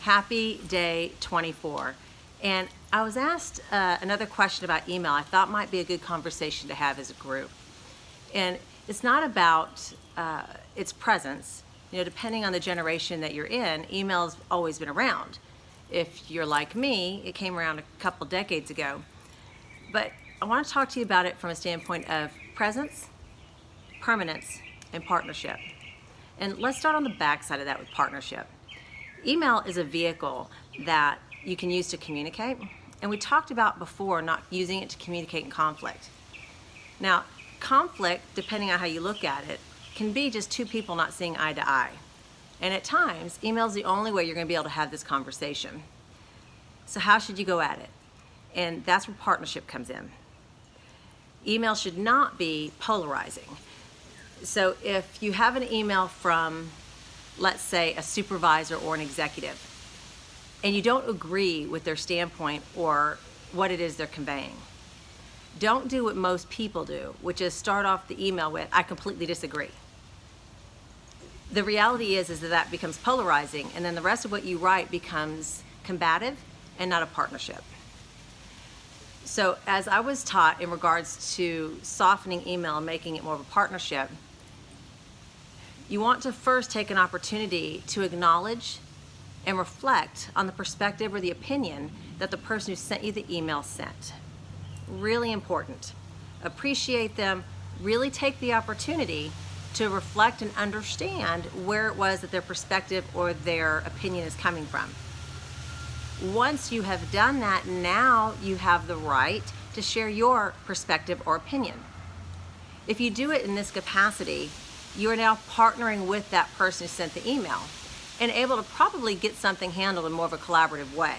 Happy day 24. And I was asked another question about email I thought might be a good conversation to have as a group. And it's not about its presence. You know, depending on the generation that you're in, email's always been around. If you're like me, it came around a couple decades ago. But I want to talk to you about it from a standpoint of presence, permanence, and partnership. And let's start on the back side of that with partnership. Email is a vehicle that you can use to communicate, and we talked about before not using it to communicate in conflict. Now, conflict, depending on how you look at it, can be just two people not seeing eye to eye. And at times, email is the only way you're going to be able to have this conversation. So how should you go at it? And that's where partnership comes in. Email should not be polarizing. So if you have an email from, let's say, a supervisor or an executive, and you don't agree with their standpoint or what it is they're conveying, don't do what most people do, which is start off the email with, I completely disagree. The reality is that becomes polarizing, and then the rest of what you write becomes combative and not a partnership. So as I was taught in regards to softening email and making it more of a partnership, you want to first take an opportunity to acknowledge and reflect on the perspective or the opinion that the person who sent you the email sent. Really important. Appreciate them, really take the opportunity to reflect and understand where it was that their perspective or their opinion is coming from. Once you have done that, now you have the right to share your perspective or opinion. If you do it in this capacity, you are now partnering with that person who sent the email and able to probably get something handled in more of a collaborative way.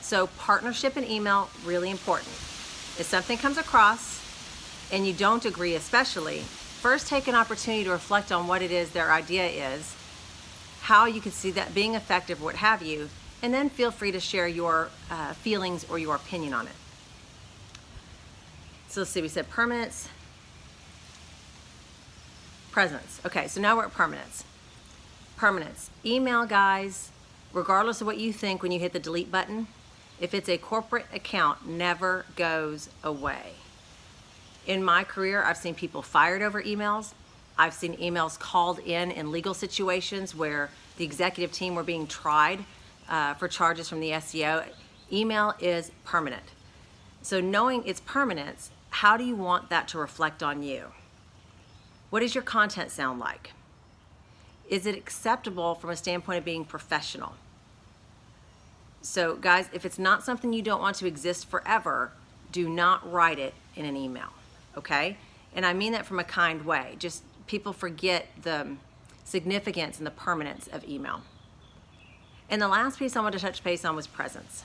So partnership and email, really important. If something comes across and you don't agree especially, first take an opportunity to reflect on what it is their idea is, how you can see that being effective, what have you, and then feel free to share your feelings or your opinion on it. So let's see, we said permanence, presence. Okay, so now we're at permanence. Permanence. Email, guys, regardless of what you think when you hit the delete button, if it's a corporate account, never goes away. In my career, I've seen people fired over emails. I've seen emails called in legal situations where the executive team were being tried for charges from the SEO. Email is permanent. So knowing its permanence, how do you want that to reflect on you? What does your content sound like? Is it acceptable from a standpoint of being professional? So guys, if it's not something you don't want to exist forever, do not write it in an email, okay? And I mean that from a kind way. Just people forget the significance and the permanence of email. And the last piece I wanted to touch base on was presence.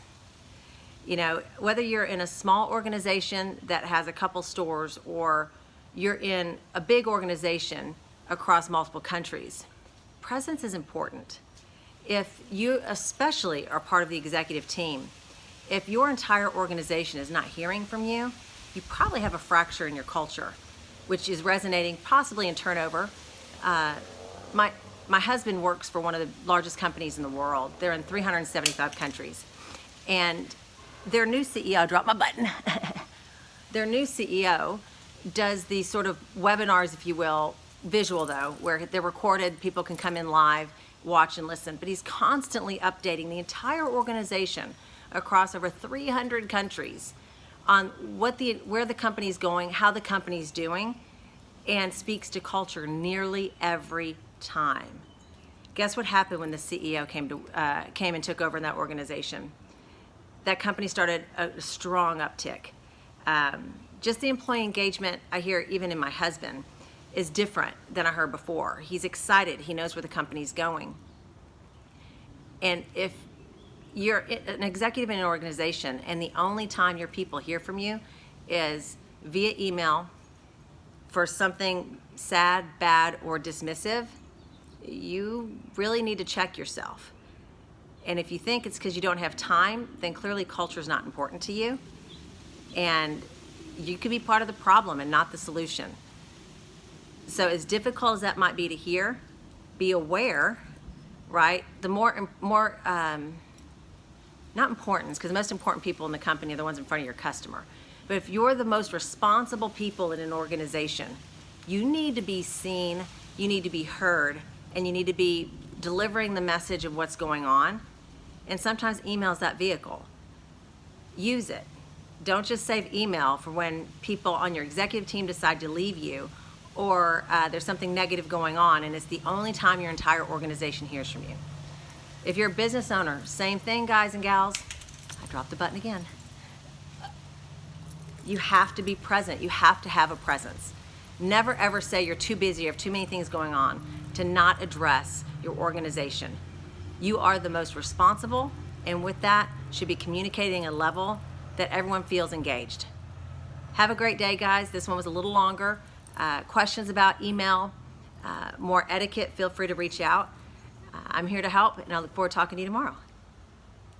You know, whether you're in a small organization that has a couple stores or you're in a big organization across multiple countries, presence is important. If you especially are part of the executive team, if your entire organization is not hearing from you, you probably have a fracture in your culture, which is resonating possibly in turnover. My husband works for one of the largest companies in the world. They're in 375 countries. And their new CEO, drop my button, their new CEO does these sort of webinars, if you will, visual though, where they're recorded, people can come in live, watch and listen, but he's constantly updating the entire organization across over 300 countries on where the company's going, how the company's doing, and speaks to culture nearly every time. Guess what happened when the CEO came and took over in that organization? That company started a strong uptick. Just the employee engagement I hear even in my husband is different than I heard before. He's excited. He knows where the company's going. And if you're an executive in an organization and the only time your people hear from you is via email for something sad, bad, or dismissive, you really need to check yourself. And if you think it's because you don't have time, then clearly culture is not important to you. And you could be part of the problem and not the solution. So as difficult as that might be to hear, be aware right? The more not importance, because the most important people in the company are the ones in front of your customer. But if you're the most responsible people in an organization, you need to be seen, you need to be heard, and you need to be delivering the message of what's going on. And sometimes email is that vehicle. Use it. Don't just save email for when people on your executive team decide to leave you, or there's something negative going on and it's the only time your entire organization hears from you. If you're a business owner, same thing, guys and gals. I dropped the button again. You have to be present. You have to have a presence. Never ever say you're too busy or have too many things going on to not address your organization. You are the most responsible, and with that, should be communicating a level that everyone feels engaged. Have a great day, guys. This one was a little longer. Questions about email, more etiquette, feel free to reach out. I'm here to help, and I look forward to talking to you tomorrow.